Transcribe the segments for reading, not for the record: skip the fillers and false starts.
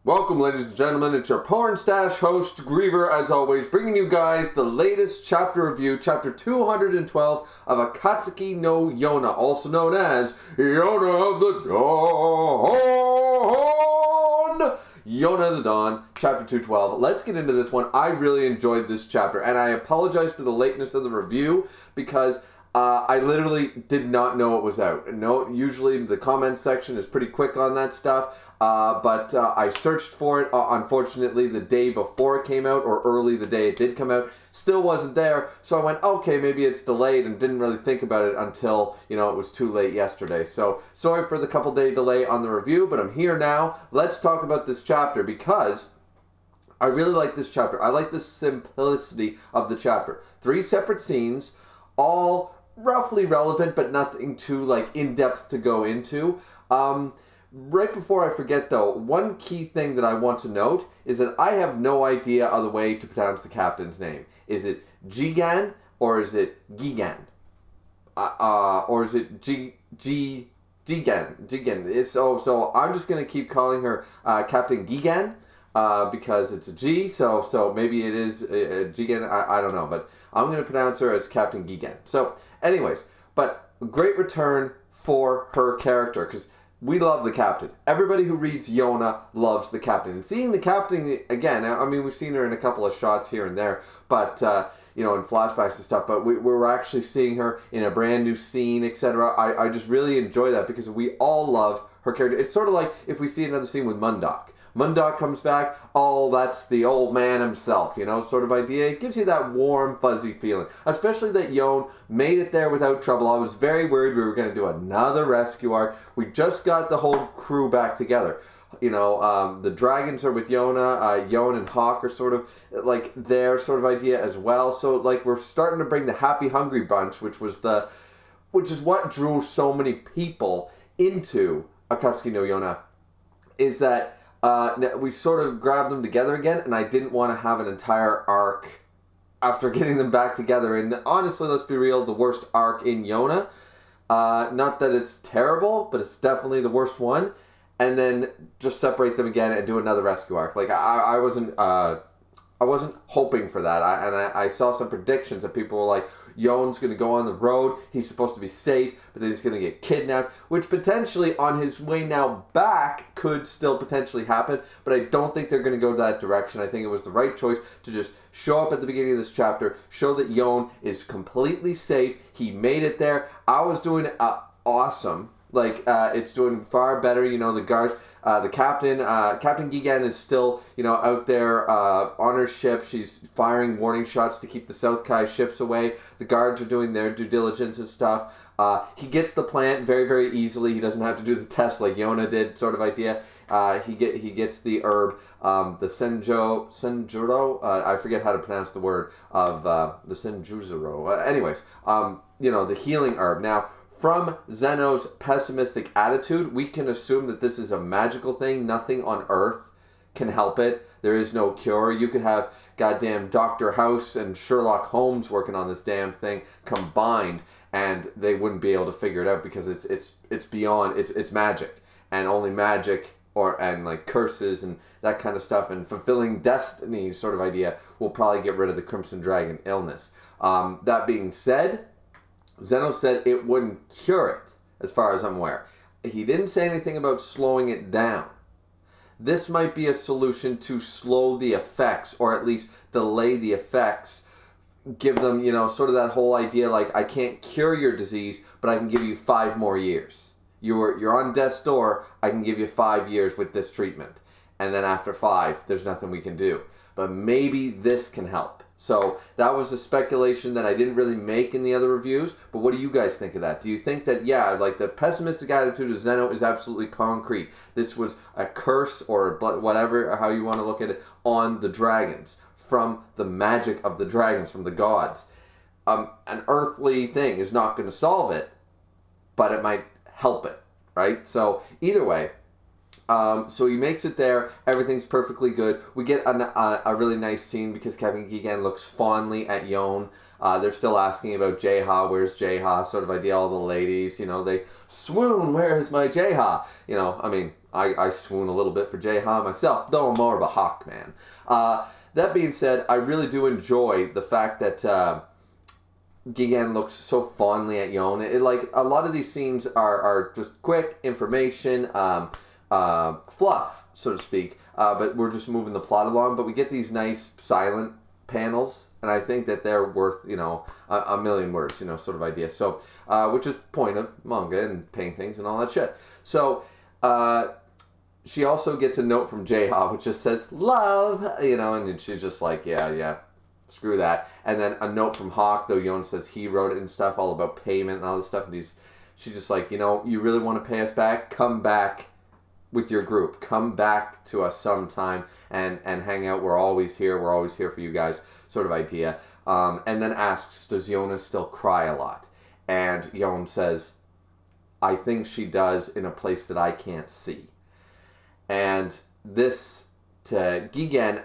Welcome, ladies and gentlemen. It's your porn stash host, Griever, as always, bringing you guys the latest chapter review, chapter 212 of Akatsuki no Yona, also known as Yona of the Dawn. Yona of the Dawn, chapter 212. Let's get into this one. I really enjoyed this chapter, and I apologize for the lateness of the review because I literally did not know it was out. Usually the comment section is pretty quick on that stuff, but I searched for it, unfortunately, the day before it came out, or early the day it did come out. Still wasn't there, so I went, okay, maybe it's delayed, and didn't really think about it until, it was too late yesterday. So, sorry for the couple day delay on the review, but I'm here now. Let's talk about this chapter, because I really like this chapter. I like the simplicity of the chapter. 3 separate scenes, all roughly relevant, but nothing too in-depth to go into. Right before I forget though, one key thing that I want to note is that I have no idea of the way to pronounce the captain's name. Is it Jigan or is it Gigan? Or is it Jigan? So I'm just gonna keep calling her Captain Gigan. Because it's a G, so maybe it is Gigan, I don't know, but I'm going to pronounce her as Captain Gigan. So, anyways, but a great return for her character, because we love the captain. Everybody who reads Yona loves the captain. And seeing the captain again, I mean, we've seen her in a couple of shots here and there, but, in flashbacks and stuff, but we're actually seeing her in a brand new scene, etc. I just really enjoy that, because we all love her character. It's sort of like if we see another scene with Mundok. Mundok comes back, oh, that's the old man himself, sort of idea. It gives you that warm, fuzzy feeling. Especially that Yon made it there without trouble. I was very worried we were going to do another rescue arc. We just got the whole crew back together. The dragons are with Yona. Yon and Hawk are sort of like their sort of idea as well. So we're starting to bring the Happy Hungry bunch, which is what drew so many people into Akatsuki no Yona, is that we sort of grabbed them together again, and I didn't want to have an entire arc after getting them back together. And honestly, let's be real, the worst arc in Yona. Not that it's terrible, but it's definitely the worst one. And then just separate them again and do another rescue arc. I wasn't hoping for that. I saw some predictions that people were like, Yon's going to go on the road, he's supposed to be safe, but then he's going to get kidnapped, which potentially on his way now back could still potentially happen, but I don't think they're going to go that direction. I think it was the right choice to just show up at the beginning of this chapter, show that Yon is completely safe, he made it there. I was doing awesome. It's doing far better, the guards, the captain, Captain Gigan is still, out there on her ship. She's firing warning shots to keep the South Kai ships away. The guards are doing their due diligence and stuff. He gets the plant very, very easily. He doesn't have to do the test like Yona did, sort of idea. He gets the herb, the senjuro, I forget how to pronounce the word, of the senjuzuro. Anyways, the healing herb. Now, from Zeno's pessimistic attitude, we can assume that this is a magical thing. Nothing on Earth can help it. There is no cure. You could have goddamn Dr. House and Sherlock Holmes working on this damn thing combined, and they wouldn't be able to figure it out, because it's beyond, it's magic, and only magic and curses and that kind of stuff and fulfilling destiny sort of idea will probably get rid of the Crimson Dragon illness. That being said, Zeno said it wouldn't cure it, as far as I'm aware. He didn't say anything about slowing it down. This might be a solution to slow the effects, or at least delay the effects. Give them, sort of that whole idea, I can't cure your disease, but I can give you 5 more years. You're on death's door, I can give you 5 years with this treatment. And then after 5, there's nothing we can do. But maybe this can help. So that was a speculation that I didn't really make in the other reviews, but what do you guys think of that? Do you think that, the pessimistic attitude of Zeno is absolutely concrete? This was a curse, or whatever, how you want to look at it, on the dragons, from the magic of the dragons, from the gods. An earthly thing is not going to solve it, but it might help it, right? So either way, So he makes it there. Everything's perfectly good. We get a really nice scene because Captain Gigan looks fondly at Yon. They're still asking about jae-ha. Where's jae-ha? Sort of idea. All the ladies, they swoon. Where's my jae-ha? I swoon a little bit for jae-ha myself, though I'm more of a hawk man. That being said, I really do enjoy the fact that Gigan looks so fondly at Yon. A lot of these scenes are just quick information. Fluff, so to speak, but we're just moving the plot along. But we get these nice silent panels, and I think that they're worth, a million words, sort of idea. So, which is point of manga and paintings and all that shit. So, she also gets a note from jae-ha, which just says love, and she's just like, yeah, screw that. And then a note from Hawk, though Yon says he wrote it and stuff, all about payment and all this stuff. And she's just like, you really want to pay us back? Come back with your group. Come back to us sometime and hang out. We're always here. We're always here for you guys, sort of idea. And then asks, does Yona still cry a lot? And Yon says, I think she does in a place that I can't see. And this, to Gigan,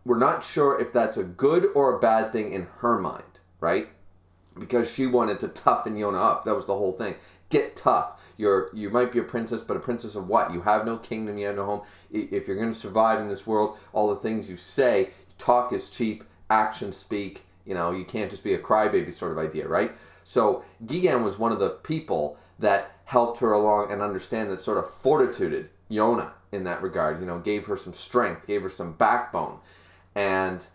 we're not sure if that's a good or a bad thing in her mind, right? Because she wanted to toughen Yona up. That was the whole thing. Get tough. You might be a princess, but a princess of what? You have no kingdom, you have no home. If you're going to survive in this world, all the things you say, talk is cheap, actions speak. You can't just be a crybaby sort of idea, right? So Gigan was one of the people that helped her along and understand that sort of fortituded Yona in that regard. Gave her some strength, gave her some backbone. And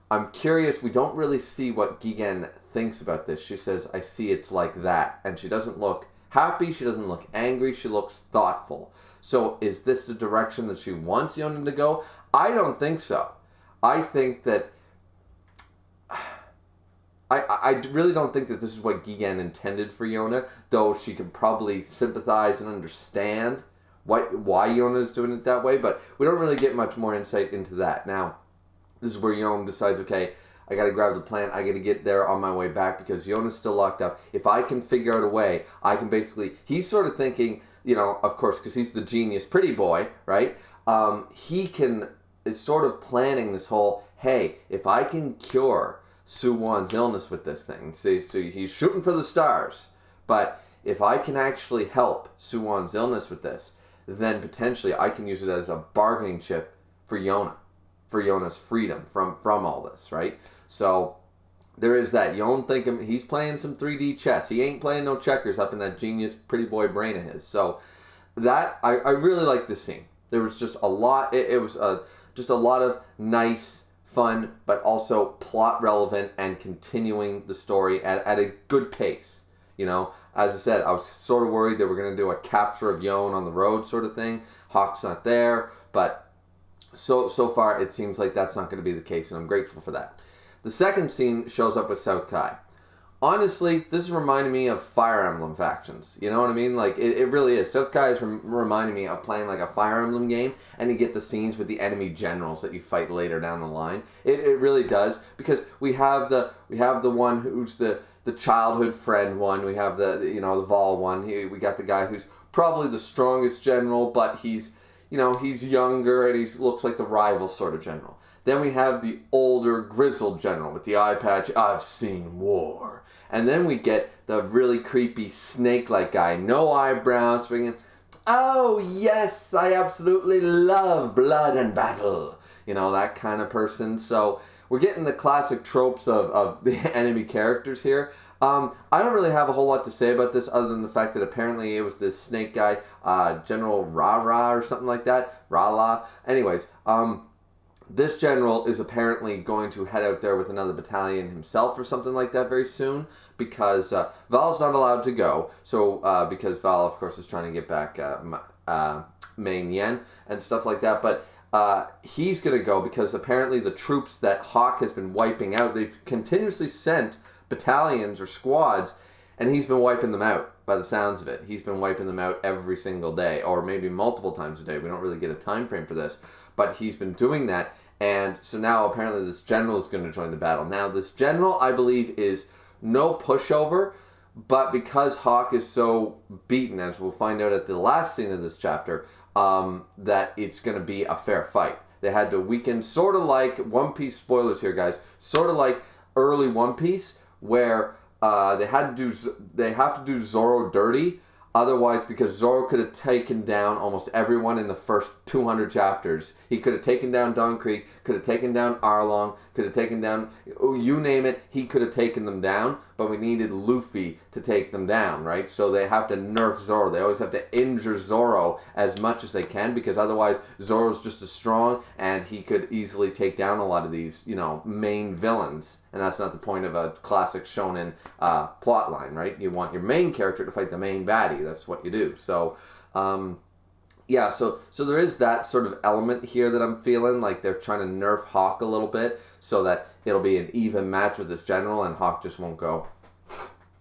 I'm curious, we don't really see what Gigan thinks about this. She says, I see it's like that. And she doesn't look happy, she doesn't look angry, she looks thoughtful. So is this the direction that she wants Yona to go? I don't think so. I think that I really don't think that this is what Gigan intended for Yona, though she can probably sympathize and understand why Yona is doing it that way, but we don't really get much more insight into that. Now, this is where Yona decides, okay, I got to grab the plant. I got to get there on my way back because Yona's still locked up. If I can figure out a way, I can basically... He's sort of thinking, of course, because he's the genius pretty boy, right? Is sort of planning this whole, hey, if I can cure soo-won's illness with this thing. See, so he's shooting for the stars. But if I can actually help soo-won's illness with this, then potentially I can use it as a bargaining chip for Yona. For Yona's freedom from all this, right? So there is that. Yon thinking he's playing some 3D chess. He ain't playing no checkers up in that genius pretty boy brain of his. So that I really like this scene. There was just a lot. It was just a lot of nice, fun, but also plot relevant and continuing the story at a good pace. As I said, I was sort of worried that we're going to do a capture of Yon on the road sort of thing. Hawk's not there, but so far it seems like that's not going to be the case, and I'm grateful for that. The second scene shows up with South Kai. Honestly, this is reminding me of Fire Emblem factions. You know what I mean? Like, it really is. South Kai is reminding me of playing like a Fire Emblem game, and you get the scenes with the enemy generals that you fight later down the line. It really does, because we have the one who's the childhood friend one. We have the Vol one. We got the guy who's probably the strongest general, but he's younger and he looks like the rival sort of general. Then we have the older, grizzled general with the eye patch. I've seen war. And then we get the really creepy snake-like guy, no eyebrows, ringing, oh yes, I absolutely love blood and battle. That kind of person. So we're getting the classic tropes of the enemy characters here. I don't really have a whole lot to say about this other than the fact that apparently it was this snake guy, General Ra-Ra or something like that. Ra-La. Anyways, this general is apparently going to head out there with another battalion himself or something like that very soon because Val's not allowed to go. So, because Val, of course, is trying to get back Main Yen and stuff like that. But he's going to go because apparently the troops that Hawk has been wiping out, they've continuously sent battalions or squads, and he's been wiping them out by the sounds of it. He's been wiping them out every single day, or maybe multiple times a day. We don't really get a time frame for this, but he's been doing that, and so now apparently this general is going to join the battle. Now, this general, I believe, is no pushover, But because Hawk is so beaten, as we'll find out at the last scene of this chapter, that it's going to be a fair fight. They had to weaken, sort of like One Piece, spoilers here, guys, sort of like early One Piece, where they have to do Zoro dirty. Otherwise, because Zoro could have taken down almost everyone in the first 200 chapters. He could have taken down Don Krieg, could have taken down Arlong, could have taken down, you name it, he could have taken them down, but we needed Luffy to take them down, right? So they have to nerf Zoro. They always have to injure Zoro as much as they can, because otherwise Zoro's just as strong, and he could easily take down a lot of these, main villains. And that's not the point of a classic shonen plot line, right? You want your main character to fight the main baddie. That's what you do. So, yeah, so there is that sort of element here that I'm feeling, like they're trying to nerf Hawk a little bit so that it'll be an even match with this general and Hawk just won't go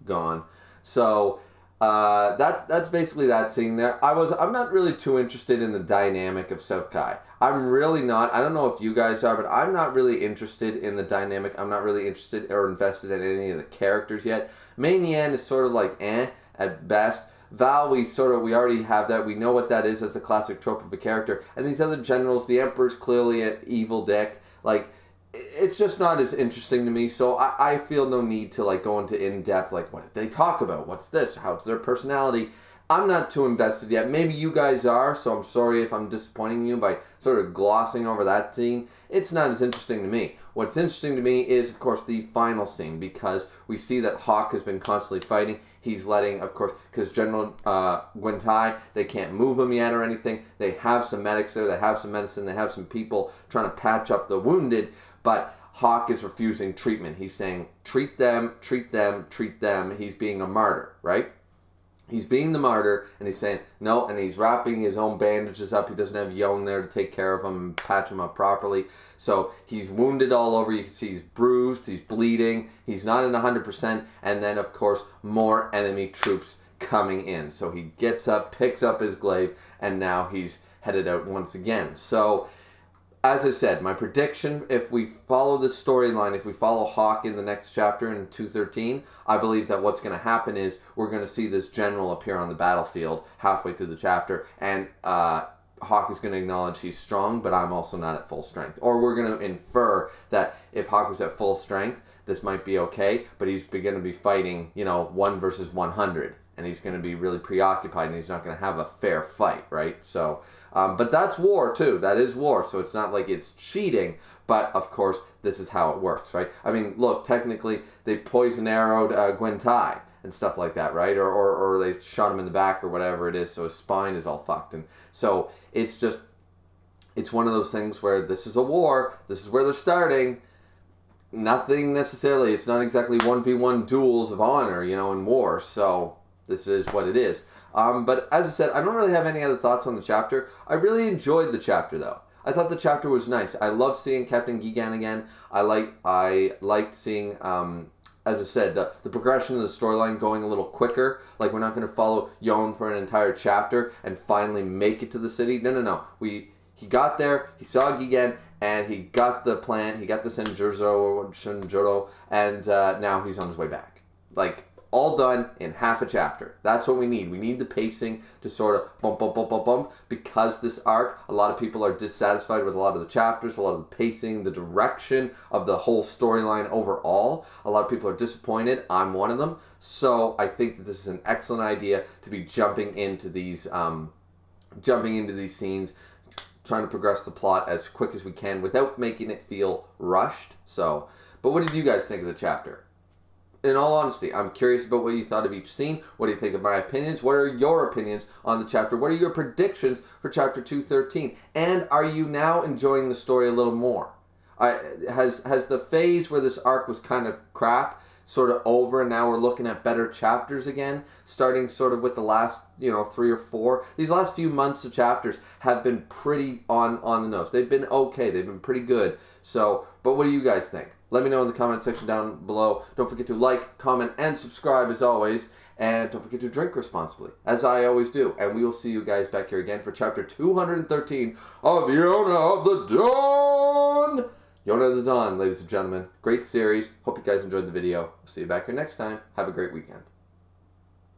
gone. So that's basically that scene there. I'm not really too interested in the dynamic of South Kai. I'm really not. I don't know if you guys are, but I'm not really interested in the dynamic. I'm not really interested or invested in any of the characters yet. Main Yan is sort of like at best. Val, we already have that. We know what that is as a classic trope of a character. And these other generals, the Emperor's clearly an evil dick. Like, it's just not as interesting to me. So I feel no need to like go into in-depth, like, what did they talk about? What's this? How's their personality? I'm not too invested yet. Maybe you guys are, so I'm sorry if I'm disappointing you by sort of glossing over that scene. It's not as interesting to me. What's interesting to me is, of course, the final scene, because we see that Hawk has been constantly fighting. He's letting, of course, because General Gwentai, they can't move him yet or anything. They have some medics there. They have some medicine. They have some people trying to patch up the wounded, but Hawk is refusing treatment. He's saying, treat them, treat them, treat them. He's being a martyr, right? He's being the martyr, and he's saying, no, and he's wrapping his own bandages up. He doesn't have Yona there to take care of him and patch him up properly. So he's wounded all over. You can see he's bruised, he's bleeding, he's not in 100%, and then, of course, more enemy troops coming in. So he gets up, picks up his glaive, and now he's headed out once again. So, as I said, my prediction, if we follow this storyline, if we follow Hawk in the next chapter in 213, I believe that what's going to happen is we're going to see this general appear on the battlefield halfway through the chapter, and Hawk is going to acknowledge he's strong, but I'm also not at full strength. Or we're going to infer that if Hawk was at full strength, this might be okay, but he's going to be fighting, 1 versus 100. And he's going to be really preoccupied, and he's not going to have a fair fight, right? So, but that's war, too. That is war, so it's not like it's cheating, but, of course, this is how it works, right? I mean, look, technically, they poison arrowed Gwentai and stuff like that, right? Or they shot him in the back or whatever it is, so his spine is all fucked. And so it's one of those things where this is a war, this is where they're starting. Nothing necessarily, it's not exactly 1v1 duels of honor, in war, so this is what it is. But as I said, I don't really have any other thoughts on the chapter. I really enjoyed the chapter, though. I thought the chapter was nice. I love seeing Captain Gigan again. I liked seeing, as I said, the progression of the storyline going a little quicker. Like, we're not going to follow Yon for an entire chapter and finally make it to the city. No. He got there, he saw Gigan, and he got the plan, he got the Shinjuro, and now he's on his way back. Like, all done in half a chapter. That's what we need. We need the pacing to sort of bump, because this arc, a lot of people are dissatisfied with a lot of the chapters, a lot of the pacing, the direction of the whole storyline overall. A lot of people are disappointed. I'm one of them. So I think that this is an excellent idea to be jumping into these scenes, trying to progress the plot as quick as we can without making it feel rushed. So, but what did you guys think of the chapter? In all honesty, I'm curious about what you thought of each scene. What do you think of my opinions? What are your opinions on the chapter? What are your predictions for chapter 213? And are you now enjoying the story a little more? Has the phase where this arc was kind of crap sort of over, and now we're looking at better chapters again, starting sort of with the last 3 or 4. These last few months of chapters have been pretty on the nose. They've been okay. They've been pretty good. So, but what do you guys think? Let me know in the comment section down below. Don't forget to like, comment, and subscribe as always. And don't forget to drink responsibly, as I always do. And we will see you guys back here again for chapter 213 of Yona of the Dawn. Yona of the Dawn, ladies and gentlemen. Great series. Hope you guys enjoyed the video. We'll see you back here next time. Have a great weekend.